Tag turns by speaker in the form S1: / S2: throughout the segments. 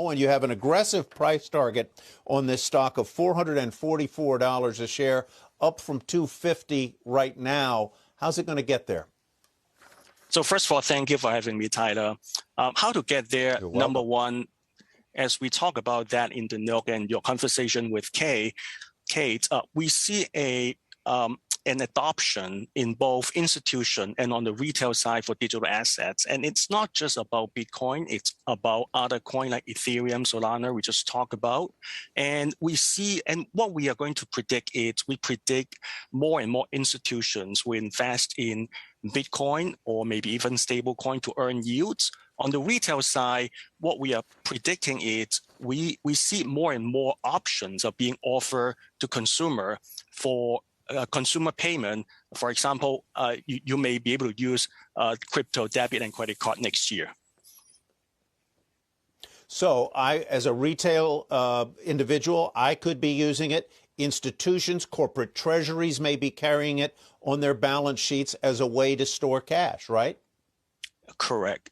S1: Owen, you have an aggressive price target on this stock of $444 a share, up from $250 right now. How's it going to get there?
S2: So first of all, thank you for having me, Tyler. How to get there? Number one, as we talk about that in the note and your conversation with Kate, we see an adoption in both institution and on the retail side for digital assets. And it's not just about Bitcoin, it's about other coins like Ethereum, Solana, we just talked about. And we see, and what we are going to predict is we predict more and more institutions will invest in Bitcoin or maybe even stablecoin to earn yields. On the retail side, what we are predicting is we see more and more options are being offered to consumer for consumer payment. For example, you may be able to use crypto debit and credit card next year.
S1: So as a retail individual, I could be using it. Institutions, corporate treasuries may be carrying it on their balance sheets as a way to store cash, right? Correct.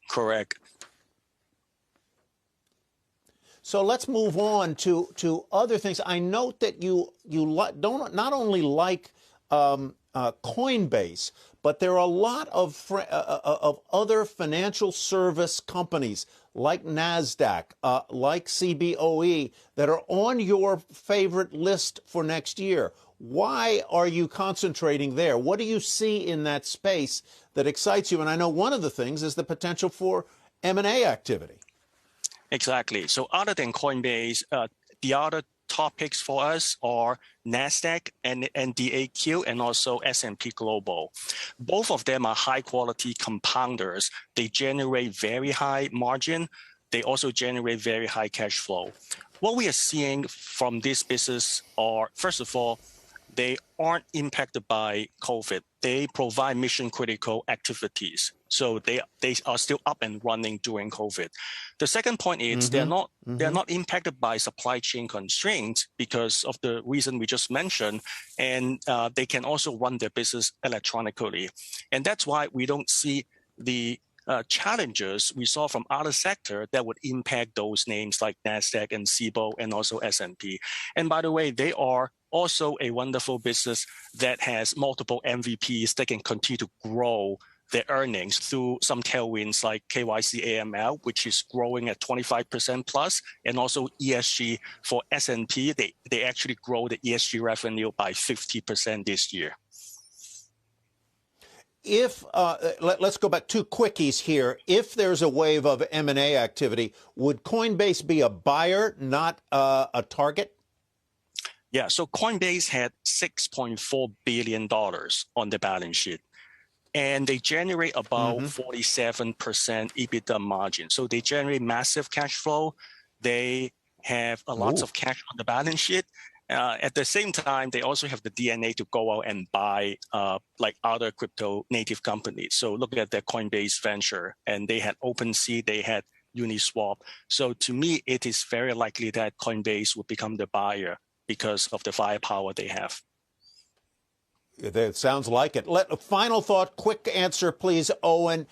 S1: So let's move on to other things. I note that you don't not only like Coinbase, but there are a lot of other financial service companies like NASDAQ, like CBOE, that are on your favorite list for next year. Why are you concentrating there? What do you see in that space that excites you? And I know one of the things is the potential for M&A activity.
S2: Exactly. So other than Coinbase, the other topics for us are NASDAQ and NDAQ and also S&P Global. Both of them are high quality compounders. They generate very high margin. They also generate very high cash flow. What we are seeing from this business are, first of all, they aren't impacted by COVID. They provide mission critical activities. So they are still up and running during COVID. The second point is they're not impacted by supply chain constraints because of the reason we just mentioned, and they can also run their business electronically. And that's why we don't see the challenges we saw from other sector that would impact those names like NASDAQ and CBOE and also S&P. And by the way, they are also a wonderful business that has multiple MVPs that can continue to grow their earnings through some tailwinds like KYC AML, which is growing at 25% plus, and also ESG for S&P. They actually grow the ESG revenue by 50% this year.
S1: If let's go back, two quickies here. If there's a wave of M&A activity, would Coinbase be a buyer, not a target?
S2: Yeah, so Coinbase had $6.4 billion on the balance sheet, and they generate about 47% EBITDA margin. So they generate massive cash flow. They have a lots of cash on the balance sheet. At the same time, they also have the DNA to go out and buy like other crypto native companies. So look at their Coinbase venture, and they had OpenSea, they had Uniswap. So to me, it is very likely that Coinbase will become the buyer because of the firepower they have.
S1: That sounds like it. Final thought, quick answer, please, Owen.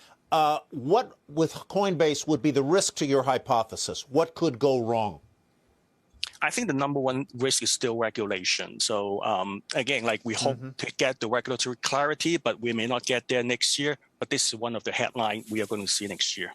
S1: What with Coinbase would be the risk to your hypothesis? What could go wrong?
S2: I think the number one risk is still regulation. So again, like we hope to get the regulatory clarity, but we may not get there next year. But this is one of the headlines we are going to see next year.